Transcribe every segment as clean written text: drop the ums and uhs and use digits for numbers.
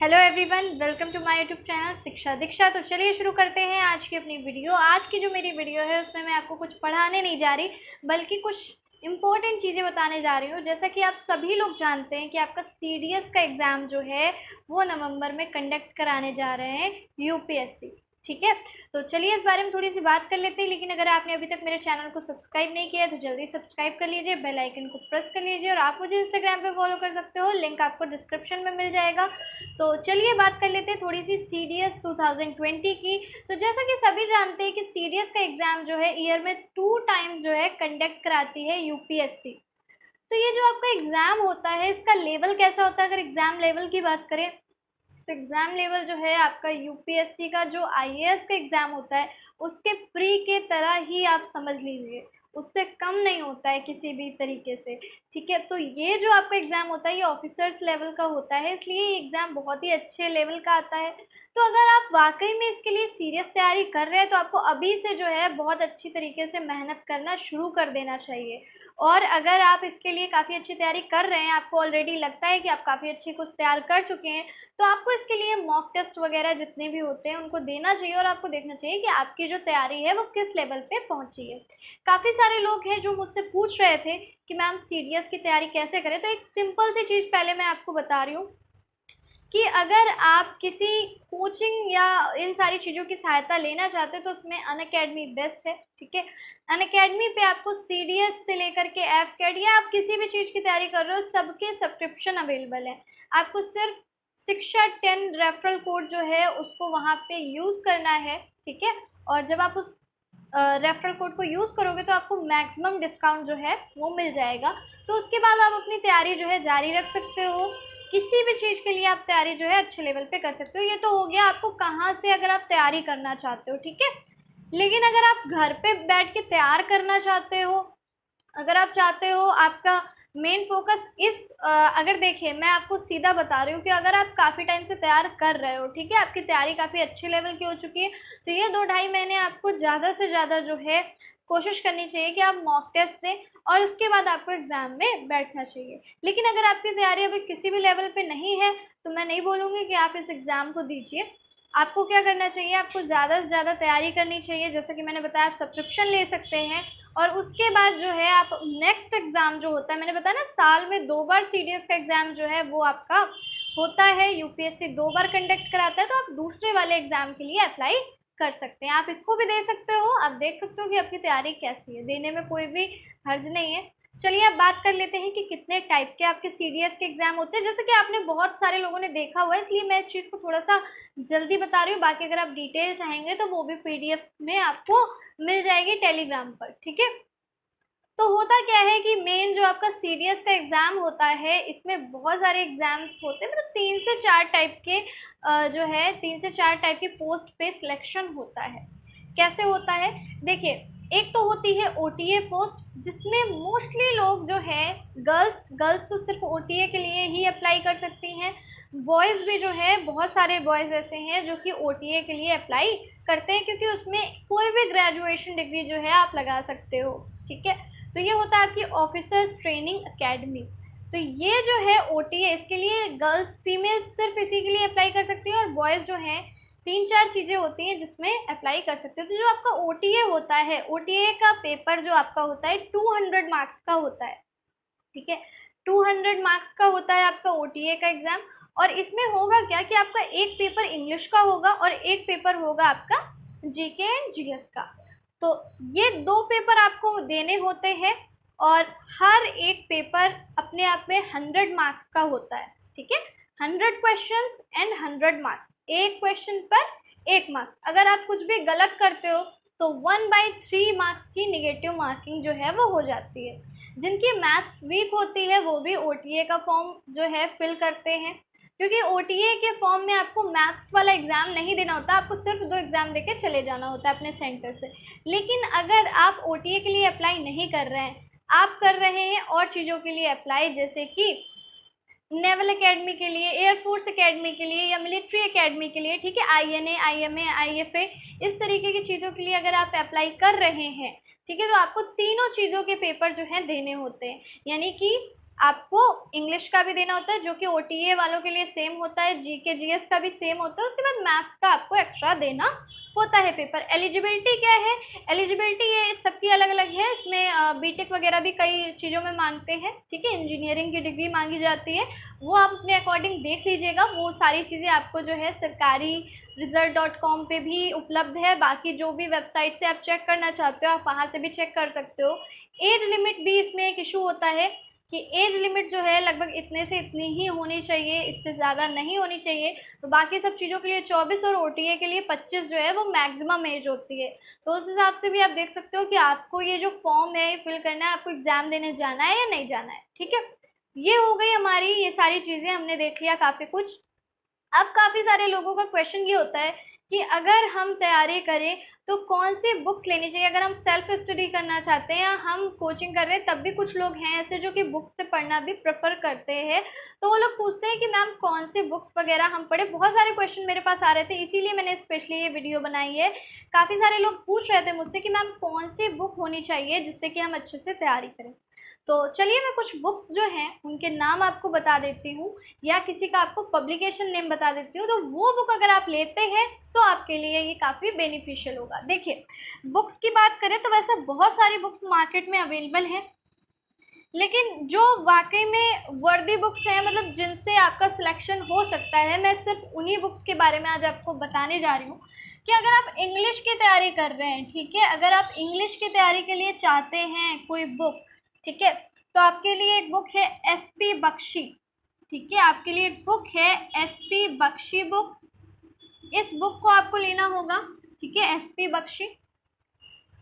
Hello everyone, welcome to my YouTube channel Shiksha Diksha. तो चलिए शुरू करते हैं आज की अपनी वीडियो। आज की जो मेरी वीडियो है उसमें मैं आपको कुछ पढ़ाने नहीं जा रही, बल्कि कुछ इम्पोर्टेंट चीज़ें बताने जा रही हूँ। जैसा कि आप सभी लोग जानते हैं कि आपका सीडीएस का एग्ज़ाम जो है वो नवंबर में कंडक्ट कराने जा रहे हैं यूपीएससी। ठीक है, तो चलिए इस बारे में थोड़ी सी बात कर लेते हैं। लेकिन अगर आपने अभी तक मेरे चैनल को सब्सक्राइब नहीं किया है तो जल्दी सब्सक्राइब कर लीजिए, बेल आइकन को प्रेस कर लीजिए। और आप मुझे इंस्टाग्राम पे फॉलो कर सकते हो, लिंक आपको डिस्क्रिप्शन में मिल जाएगा। तो चलिए बात कर लेते हैं थोड़ी सी सीडीएस 2020 की। तो जैसा कि सभी जानते हैं कि सीडीएस का एग्ज़ाम जो है ईयर में 2 टाइम्स जो है कंडक्ट कराती है यूपीएससी। तो ये जो आपका एग्ज़ाम होता है इसका लेवल कैसा होता है, अगर एग्ज़ाम लेवल की बात करें तो एग्ज़ाम लेवल जो है आपका यूपीएससी का जो आईएएस का एग्ज़ाम होता है उसके प्री के तरह ही आप समझ लीजिए, उससे कम नहीं होता है किसी भी तरीके से। ठीक है, तो ये जो आपका एग्ज़ाम होता है ये ऑफिसर्स लेवल का होता है, इसलिए ये एग्ज़ाम बहुत ही अच्छे लेवल का आता है। तो अगर आप वाकई में इसके लिए सीरियस तैयारी कर रहे हैं तो आपको अभी से जो है बहुत अच्छी तरीके से मेहनत करना शुरू कर देना चाहिए। और अगर आप इसके लिए काफ़ी अच्छी तैयारी कर रहे हैं, आपको ऑलरेडी लगता है कि आप काफ़ी अच्छी कुछ तैयार कर चुके हैं, तो आपको इसके लिए मॉक टेस्ट वगैरह जितने भी होते हैं उनको देना चाहिए और आपको देखना चाहिए कि आपकी जो तैयारी है वो किस लेवल पे पहुंची है। काफ़ी सारे लोग हैं जो मुझसे पूछ रहे थे कि मैम सीडीएस की तैयारी कैसे करें। तो एक सिंपल सी चीज़ पहले मैं आपको बता रही हूँ कि अगर आप किसी कोचिंग या इन सारी चीज़ों की सहायता लेना चाहते हैं तो उसमें अनअकैडमी बेस्ट है। ठीक है, अनअकैडमी पे आपको सीडीएस से लेकर के एफकेट या आप किसी भी चीज़ की तैयारी कर रहे हो सबके सब्सक्रिप्शन अवेलेबल है। आपको सिर्फ शिक्षा 10 रेफरल कोड जो है उसको वहाँ पे यूज़ करना है। ठीक है, और जब आप उस रेफरल कोड को यूज़ करोगे तो आपको मैक्सिमम डिस्काउंट जो है वो मिल जाएगा। तो उसके बाद आप अपनी तैयारी जो है जारी रख सकते हो। किसी भी चीज़ के लिए आप तैयारी जो है अच्छे लेवल पे कर सकते हो। ये तो हो गया आपको कहाँ से अगर आप तैयारी करना चाहते हो। ठीक है, लेकिन अगर आप घर पे बैठ के तैयार करना चाहते हो, अगर आप चाहते हो आपका मेन फोकस अगर देखिए मैं आपको सीधा बता रही हूँ कि अगर आप काफ़ी टाइम से तैयार कर रहे हो, ठीक है, आपकी तैयारी काफ़ी अच्छे लेवल की हो चुकी है, तो ये 2 ढाई महीने आपको ज़्यादा से ज़्यादा जो है कोशिश करनी चाहिए कि आप मॉक टेस्ट दें और उसके बाद आपको एग्ज़ाम में बैठना चाहिए। लेकिन अगर आपकी तैयारी अभी किसी भी लेवल पे नहीं है तो मैं नहीं बोलूँगी कि आप इस एग्ज़ाम को दीजिए। आपको क्या करना चाहिए, आपको ज़्यादा से ज़्यादा तैयारी करनी चाहिए। जैसा कि मैंने बताया आप सब्सक्रिप्शन ले सकते हैं और उसके बाद जो है आप नेक्स्ट एग्ज़ाम जो होता है, मैंने बताया ना साल में 2 बार सीडीएस का एग्ज़ाम जो है वो आपका होता है, यूपीएससी 2 बार कंडक्ट कराता है, तो आप दूसरे वाले एग्ज़ाम के लिए अप्लाई कर सकते हैं। आप इसको भी दे सकते हो, आप देख सकते हो कि आपकी तैयारी कैसी है, देने में कोई भी हर्ज नहीं है। चलिए अब बात कर लेते हैं कि कितने टाइप के आपके सीडीएस के एग्ज़ाम होते हैं। जैसे कि आपने बहुत सारे लोगों ने देखा हुआ है, इसलिए मैं इस चीज़ को थोड़ा-सा जल्दी बता रही हूँ। बाकी अगर आप डिटेल चाहेंगे तो वो भी पीडीएफ में आपको मिल जाएगी टेलीग्राम पर। ठीक है, तो होता क्या है कि मेन जो आपका सीडीएस का एग्ज़ाम होता है इसमें बहुत सारे एग्ज़ाम्स होते हैं, मतलब 3 से 4 टाइप के जो है 3 से 4 टाइप की पोस्ट पे सिलेक्शन होता है। कैसे होता है, देखिए एक तो होती है ओटीए पोस्ट, जिसमें मोस्टली लोग जो है गर्ल्स तो सिर्फ ओटीए के लिए ही अप्लाई कर सकती हैं। बॉयज़ भी जो है बहुत सारे बॉयज़ ऐसे हैं जो कि ओटीए के लिए अप्लाई करते हैं, क्योंकि उसमें कोई भी ग्रेजुएशन डिग्री जो है आप लगा सकते हो। ठीक है, तो ये होता है आपकी ऑफिसर्स ट्रेनिंग एकेडमी। तो ये जो है ओटीए, इसके लिए गर्ल्स फीमेल सिर्फ इसी के लिए अप्लाई कर सकती है और बॉयज़ जो हैं 3-4 चीज़ें होती हैं जिसमें अप्लाई कर सकते हो। तो जो आपका ओटीए होता है, ओटीए का पेपर जो आपका होता है 200 मार्क्स का होता है। ठीक है, 200 मार्क्स का होता है आपका ओटीए का एग्ज़ाम। और इसमें होगा क्या कि आपका एक पेपर इंग्लिश का होगा और एक पेपर होगा आपका जीके एंड जीएस का। तो ये 2 पेपर आपको देने होते हैं और हर एक पेपर अपने आप में 100 मार्क्स का होता है। ठीक है, 100 क्वेश्चंस एंड 100 मार्क्स, एक क्वेश्चन पर 1 मार्क्स। अगर आप कुछ भी गलत करते हो तो 1/3 मार्क्स की नेगेटिव मार्किंग जो है वो हो जाती है। जिनकी मैथ्स वीक होती है वो भी ओटीए का फॉर्म जो है फिल करते हैं, क्योंकि ओटीए के फॉर्म में आपको मैथ्स वाला एग्ज़ाम नहीं देना होता, आपको सिर्फ 2 एग्ज़ाम देके चले जाना होता है अपने सेंटर से। लेकिन अगर आप ओटीए के लिए अप्लाई नहीं कर रहे हैं, आप कर रहे हैं और चीज़ों के लिए अप्लाई, जैसे कि नेवल एकेडमी के लिए, एयरफोर्स एकेडमी के लिए या मिलिट्री एकेडमी के लिए, ठीक है, आईएनए, आईएमए, आईएफए, इस तरीके की चीज़ों के लिए अगर आप अप्लाई कर रहे हैं, ठीक है, तो आपको तीनों चीज़ों के पेपर जो हैं देने होते हैं। यानी कि आपको इंग्लिश का भी देना होता है जो कि OTA वालों के लिए सेम होता है, GK GS का भी सेम होता है। उसके बाद मैथ्स का आपको एक्स्ट्रा देना होता है पेपर। एलिजिबिलिटी क्या है? एलिजिबिलिटी ये सबकी अलग अलग है। इसमें बीटेक वगैरह भी कई चीज़ों में मांगते हैं, ठीक है, इंजीनियरिंग की डिग्री मांगी जाती है, वो आप अपने अकॉर्डिंग देख लीजिएगा। वो सारी चीज़ें आपको जो है सरकारी result.com पे भी उपलब्ध है। बाकी जो भी वेबसाइट से आप चेक करना चाहते हो आप वहाँ से भी चेक कर सकते हो। एज लिमिट भी इसमें एक इशू होता है कि एज लिमिट जो है लगभग इतने से इतनी ही होनी चाहिए, इससे ज़्यादा नहीं होनी चाहिए। तो बाकी सब चीज़ों के लिए 24 और OTA के लिए 25 जो है वो मैक्सिमम एज होती है। तो उस हिसाब से भी आप देख सकते हो कि आपको ये जो फॉर्म है फिल करना है, आपको एग्ज़ाम देने जाना है या नहीं जाना है, ठीक है। ये हो गई हमारी ये सारी चीज़ें, हमने देख लिया काफ़ी कुछ। अब काफ़ी सारे लोगों का क्वेश्चन ये होता है कि अगर हम तैयारी करें तो कौन सी बुक्स लेनी चाहिए, अगर हम सेल्फ स्टडी करना चाहते हैं या हम कोचिंग कर रहे हैं, तब भी कुछ लोग हैं ऐसे जो कि बुक से पढ़ना भी प्रेफर करते हैं। तो वो लोग पूछते हैं कि मैम कौन सी बुक्स वगैरह हम पढ़ें। बहुत सारे क्वेश्चन मेरे पास आ रहे थे, इसीलिए मैंने स्पेशली ये वीडियो बनाई है। काफ़ी सारे लोग पूछ रहे थे मुझसे कि मैम कौन सी बुक होनी चाहिए जिससे कि हम अच्छे से तैयारी करें। तो चलिए मैं कुछ बुक्स जो हैं उनके नाम आपको बता देती हूँ, या किसी का आपको पब्लिकेशन नेम बता देती हूँ। तो वो बुक अगर आप लेते हैं तो आपके लिए ये काफ़ी बेनिफिशियल होगा। देखिए, बुक्स की बात करें तो वैसे बहुत सारी बुक्स मार्केट में अवेलेबल हैं, लेकिन जो वाकई में वर्दी बुक्स हैं, मतलब जिनसे आपका सिलेक्शन हो सकता है, मैं सिर्फ उन्हीं बुक्स के बारे में आज आपको बताने जा रही हूँ कि अगर आप इंग्लिश की तैयारी कर रहे हैं, ठीक है, अगर आप इंग्लिश की तैयारी के लिए चाहते हैं कोई बुक, ठीक है, तो आपके लिए एक बुक है SP बख्शी, ठीक है, आपके लिए एक बुक है SP बख्शी बुक। इस बुक को आपको लेना होगा, ठीक है, SP बख्शी।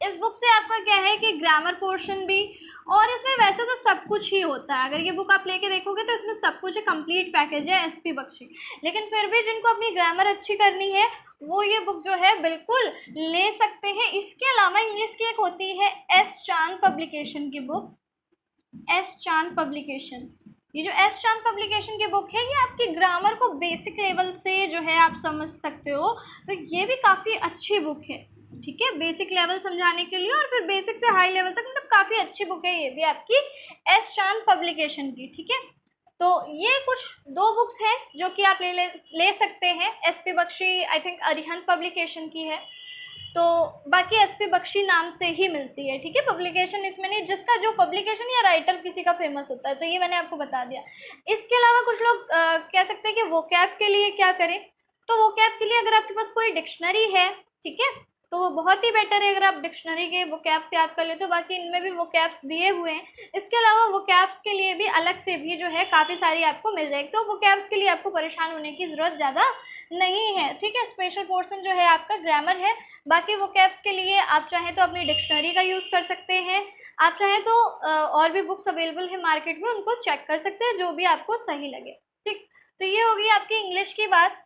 इस बुक से आपका क्या है कि ग्रामर पोर्शन भी, और इसमें वैसे तो सब कुछ ही होता है। अगर ये बुक आप लेके देखोगे तो इसमें सब कुछ है, कंप्लीट पैकेज है SP बख्शी। लेकिन फिर भी जिनको अपनी ग्रामर अच्छी करनी है वो ये बुक जो है बिल्कुल ले सकते हैं। इसके अलावा इंग्लिश की एक होती है S चांद पब्लिकेशन की बुक, S चांद पब्लिकेशन। ये जो S चांद पब्लिकेशन की बुक है ये आपकी ग्रामर को बेसिक लेवल से जो है आप समझ सकते हो। तो ये भी काफ़ी अच्छी बुक है, ठीक है, बेसिक लेवल समझाने के लिए, और फिर बेसिक से हाई लेवल तक, मतलब काफ़ी अच्छी बुक है ये भी आपकी S चांद पब्लिकेशन की, ठीक है। तो ये कुछ दो बुक्स हैं जो कि आप ले सकते हैं। SP Bakshi I think Arihant publication की है, तो बाकी SP बख्शी नाम से ही मिलती है, ठीक है, पब्लिकेशन इसमें नहीं, जिसका जो पब्लिकेशन या राइटर किसी का फेमस होता है। तो ये मैंने आपको बता दिया। इसके अलावा कुछ लोग कह सकते हैं कि वोकैब के लिए क्या करें। तो वोकैब के लिए अगर आपके पास कोई डिक्शनरी है, ठीक है, तो वो बहुत ही बेटर है अगर आप डिक्शनरी के वोकैब्स याद कर लेते हो। बाकी इनमें भी वोकैब्स दिए हुए हैं। इसके अलावा वोकैब्स के लिए भी अलग से भी जो है काफ़ी सारी आपको मिल जाएगी, तो वोकैब्स के लिए आपको परेशान होने की ज़रूरत ज़्यादा नहीं है, ठीक है। स्पेशल पोर्शन जो है आपका ग्रामर है। बाकी वोकैब्स के लिए आप चाहें तो अपनी डिक्शनरी का यूज़ कर सकते हैं, आप चाहें तो और भी बुक्स अवेलेबल है मार्केट में, उनको चेक कर सकते हैं जो भी आपको सही लगे, ठीक। तो ये होगी आपकी इंग्लिश की बात।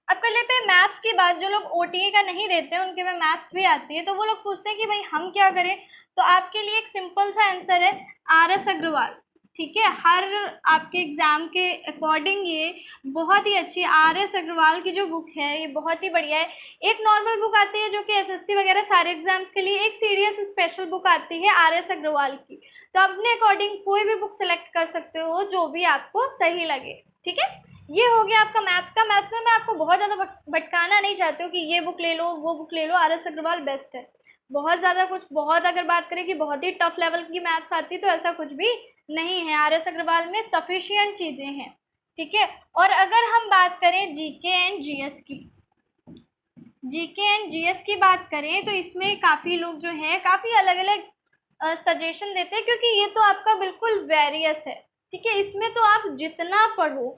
अब कर लेते हैं मैथ्स की बात। जो लोग OTA का नहीं देते हैं उनके में मैथ्स भी आती है, तो वो लोग पूछते हैं कि भाई हम क्या करें। तो आपके लिए एक सिंपल सा आंसर है RS अग्रवाल, ठीक है। हर आपके एग्ज़ाम के अकॉर्डिंग ये बहुत ही अच्छी RS अग्रवाल की जो बुक है ये बहुत ही बढ़िया है। एक नॉर्मल बुक आती है जो कि SSC वगैरह सारे एग्जाम्स के लिए, एक सीरियस स्पेशल बुक आती है RS अग्रवाल की। तो अपने अकॉर्डिंग कोई भी बुक सेलेक्ट कर सकते हो जो भी आपको सही लगे, ठीक है। ये हो गया आपका मैथ्स का। मैथ्स में मैं आपको बहुत ज़्यादा भटकाना नहीं चाहती हूँ कि ये बुक ले लो वो बुक ले लो, RS अग्रवाल बेस्ट है। बहुत ज़्यादा कुछ, बहुत अगर बात करें कि बहुत ही टफ लेवल की मैथ्स आती तो ऐसा कुछ भी नहीं है। RS अग्रवाल में सफिशिएंट चीज़ें हैं, ठीक है। और अगर हम बात करें GK एंड GS की, GK एंड GS की बात करें तो इसमें काफ़ी लोग जो है काफ़ी अलग अलग सजेशन देते हैं, क्योंकि ये तो आपका बिल्कुल वेरियस है, ठीक है। इसमें तो आप जितना पढ़ो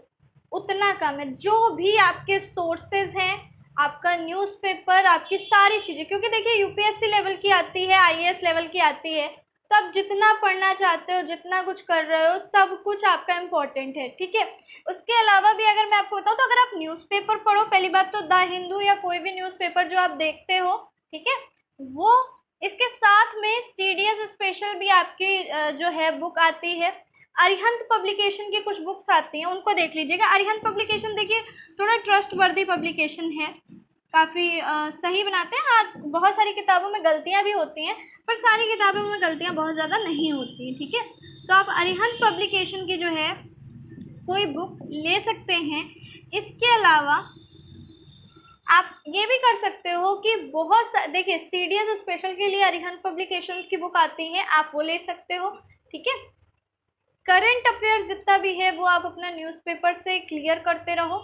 उतना कम है। जो भी आपके सोर्सेज हैं, आपका न्यूज़पेपर, आपकी सारी चीज़ें, क्योंकि देखिए UPSC लेवल की आती है, IAS लेवल की आती है, तो आप जितना पढ़ना चाहते हो, जितना कुछ कर रहे हो, सब कुछ आपका इम्पोर्टेंट है, ठीक है। उसके अलावा भी अगर मैं आपको बताऊँ तो अगर आप न्यूज़पेपर पढ़ो, पहली बात तो द हिंदू या कोई भी न्यूज़पेपर जो आप देखते हो, ठीक है, वो इसके साथ में CDS स्पेशल भी आपकी जो है बुक आती है। अरिहंत पब्लिकेशन की कुछ बुक्स आती हैं, उनको देख लीजिएगा। अरिहंत पब्लिकेशन देखिए थोड़ा ट्रस्ट वर्दी पब्लिकेशन है, काफ़ी सही बनाते हैं। हाँ, बहुत सारी किताबों में गलतियाँ भी होती हैं, पर सारी किताबों में गलतियाँ बहुत ज़्यादा नहीं होती हैं, ठीक है। तो आप अरिहंत पब्लिकेशन की जो है कोई बुक ले सकते हैं। इसके अलावा आप ये भी कर सकते हो कि देखिए सीडीएस स्पेशल के लिए अरिहंत पब्लिकेशंस की बुक आती है, आप वो ले सकते हो। ठीक है, करंट अफेयर्स जितना भी है वो आप अपना न्यूज़पेपर से क्लियर करते रहो।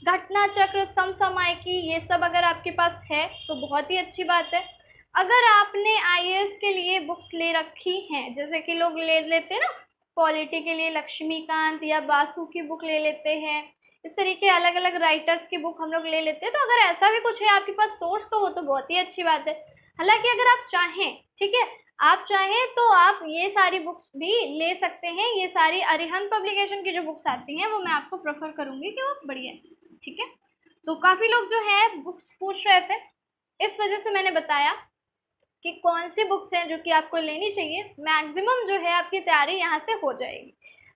घटना चक्र, समसामयिकी, ये सब अगर आपके पास है तो बहुत ही अच्छी बात है। अगर आपने आईएएस के लिए बुक्स ले रखी हैं, जैसे कि लोग ले लेते हैं ना पॉलिटी के लिए लक्ष्मीकांत या बासु की बुक ले लेते हैं, इस तरीके अलग अलग राइटर्स की बुक हम लोग ले लेते हैं, तो अगर ऐसा भी कुछ है आपके पास सोर्स तो वो तो बहुत ही अच्छी बात है। हालांकि अगर आप चाहें, ठीक है, आप चाहें तो आप ये सारी बुक्स भी ले सकते हैं। ये सारी अरिहंत पब्लिकेशन की जो बुक्स आती हैं वो मैं आपको प्रेफर करूंगी कि वो बढ़िया है। ठीक है, तो काफ़ी लोग जो है बुक्स पूछ रहे थे, इस वजह से मैंने बताया कि कौन सी बुक्स हैं जो कि आपको लेनी चाहिए। मैक्सिमम जो है आपकी तैयारी यहाँ से हो जाएगी।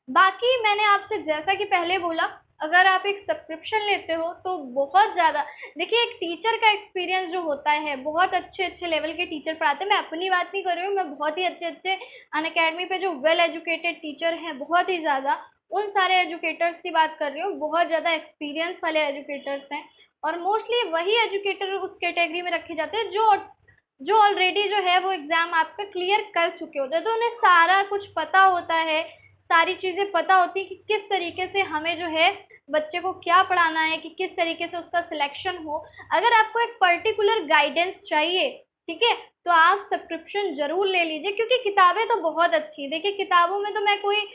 बाकी मैंने आपसे जैसा कि पहले बोला, अगर आप एक सब्सक्रिप्शन लेते हो तो बहुत ज़्यादा, देखिए एक टीचर का एक्सपीरियंस जो होता है, बहुत अच्छे अच्छे लेवल के टीचर पढ़ाते हैं। मैं अपनी बात नहीं कर रही हूँ, मैं बहुत ही अच्छे अच्छे अनअकैडमी पे जो वेल एजुकेटेड टीचर हैं, बहुत ही ज़्यादा, उन सारे एजुकेटर्स की बात कर रही हूँ। बहुत ज़्यादा एक्सपीरियंस वाले एजुकेटर्स हैं और मोस्टली वही एजुकेटर उस कैटेगरी में रखे जाते हैं जो ऑलरेडी जो है वो एग्ज़ाम आपका क्लियर कर चुके होते हैं, तो उन्हें सारा कुछ पता होता है, सारी चीज़ें पता होती है कि किस तरीके से हमें जो है बच्चे को क्या पढ़ाना है, कि किस तरीके से उसका सिलेक्शन हो। अगर आपको एक पर्टिकुलर गाइडेंस चाहिए, ठीक है, तो आप सब्सक्रिप्शन ज़रूर ले लीजिए, क्योंकि किताबें तो बहुत अच्छी हैं। देखिए किताबों में तो मैं कोई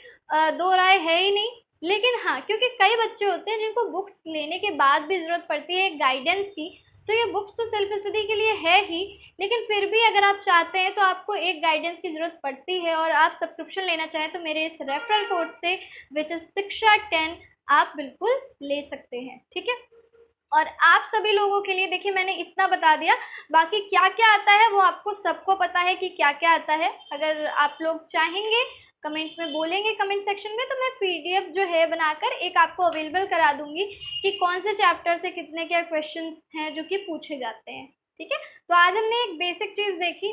दो राय है ही नहीं, लेकिन हाँ, क्योंकि कई बच्चे होते हैं जिनको बुक्स लेने के बाद भी ज़रूरत पड़ती है गाइडेंस की, तो ये बुक्स तो सेल्फ स्टडी के लिए है ही, लेकिन फिर भी अगर आप चाहते हैं तो आपको एक गाइडेंस की ज़रूरत पड़ती है और आप सब्सक्रिप्शन लेना चाहें तो मेरे इस रेफरल कोड से विच इज़ शिक्षा 10 आप बिल्कुल ले सकते हैं। ठीक है, और आप सभी लोगों के लिए देखिए मैंने इतना बता दिया, बाकी क्या क्या आता है वो आपको सबको पता है कि क्या क्या आता है। अगर आप लोग चाहेंगे कमेंट में बोलेंगे, कमेंट सेक्शन में, तो मैं पीडीएफ जो है बनाकर एक आपको अवेलेबल करा दूंगी कि कौन से चैप्टर से कितने क्या क्वेश्चंस हैं जो कि पूछे जाते हैं। ठीक है, तो आज हमने एक बेसिक चीज़ देखी।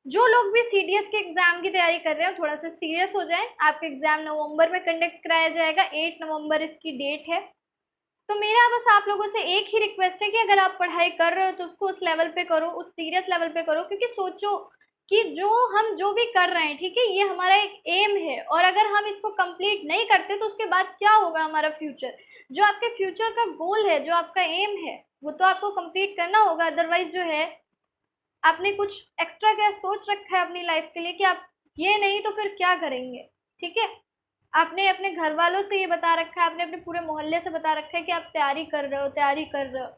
जो लोग भी सीडीएस के एग्जाम की तैयारी कर रहे हो थोड़ा सा सीरियस हो जाएं। आपका एग्जाम नवंबर में कंडक्ट कराया जाएगा, 8 नवंबर इसकी डेट है। तो मेरा बस आप लोगों से एक ही रिक्वेस्ट है कि अगर आप पढ़ाई कर रहे हो तो उसको उस लेवल पे करो, उस सीरियस लेवल पे करो, क्योंकि सोचो कि हम जो भी कर रहे हैं, ठीक है, ये हमारा एक एम है और अगर हम इसको कंप्लीट नहीं करते तो उसके बाद क्या होगा हमारा फ्यूचर। जो आपके फ्यूचर का गोल है, जो आपका एम है, वो तो आपको कंप्लीट करना होगा। अदरवाइज जो है आपने कुछ एक्स्ट्रा क्या सोच रखा है अपनी लाइफ के लिए कि आप ये नहीं तो फिर क्या करेंगे। ठीक है, आपने अपने घर वालों से ये बता रखा है, आपने अपने पूरे मोहल्ले से बता रखा है कि आप तैयारी कर रहे हो, तैयारी कर रहे हो,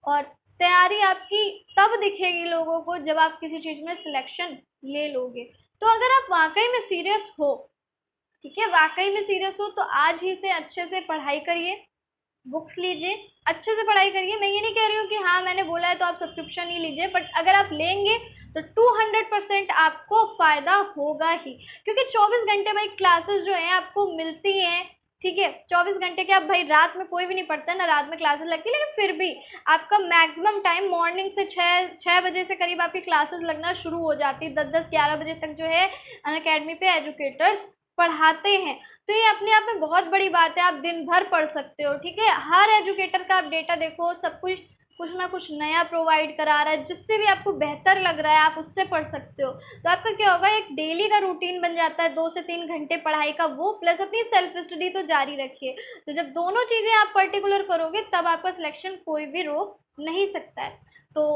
और तैयारी आपकी तब दिखेगी लोगों को जब आप किसी चीज़ में सिलेक्शन ले लोगे। तो अगर आप वाकई में सीरियस हो, ठीक है, वाकई में सीरियस हो, तो आज ही से अच्छे से पढ़ाई करिए, बुक्स लीजिए, अच्छे से पढ़ाई करिए। मैं ये नहीं कह रही हूँ कि हाँ मैंने बोला है तो आप सब्सक्रिप्शन ही लीजिए, बट अगर आप लेंगे तो 200% आपको फ़ायदा होगा ही, क्योंकि 24 घंटे भाई क्लासेस जो हैं आपको मिलती हैं। ठीक है, 24 घंटे के आप भाई रात में कोई भी नहीं पढ़ता है ना, रात में क्लासेस लगती है, लेकिन फिर भी आपका मैक्सिमम टाइम मॉर्निंग से 6 बजे से करीब आपकी क्लासेस लगना शुरू हो जाती है। 10-11 बजे तक जो है अनअकैडमी पे एजुकेटर्स पढ़ाते हैं। तो ये अपने आप में बहुत बड़ी बात है, आप दिन भर पढ़ सकते हो। ठीक है, हर एजुकेटर का आप डेटा देखो, सब कुछ कुछ ना कुछ नया प्रोवाइड करा रहा है, जिससे भी आपको बेहतर लग रहा है आप उससे पढ़ सकते हो। तो आपका क्या होगा, एक डेली का रूटीन बन जाता है, 2 से 3 घंटे पढ़ाई का, वो प्लस अपनी सेल्फ स्टडी तो जारी रखिए। तो जब दोनों चीज़ें आप पर्टिकुलर करोगे तब आपका सिलेक्शन कोई भी रोक नहीं सकता है। तो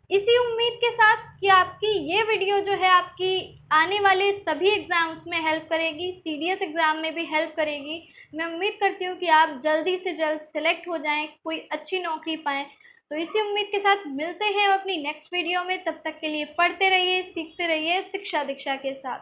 इसी उम्मीद के साथ कि आपकी ये वीडियो जो है आपकी आने वाले सभी एग्ज़ाम्स में हेल्प करेगी, सीडीएस एग्ज़ाम में भी हेल्प करेगी। मैं उम्मीद करती हूँ कि आप जल्दी से जल्द सेलेक्ट हो जाएं, कोई अच्छी नौकरी पाएं। तो इसी उम्मीद के साथ मिलते हैं अपनी नेक्स्ट वीडियो में। तब तक के लिए पढ़ते रहिए, सीखते रहिए शिक्षा दीक्षा के साथ।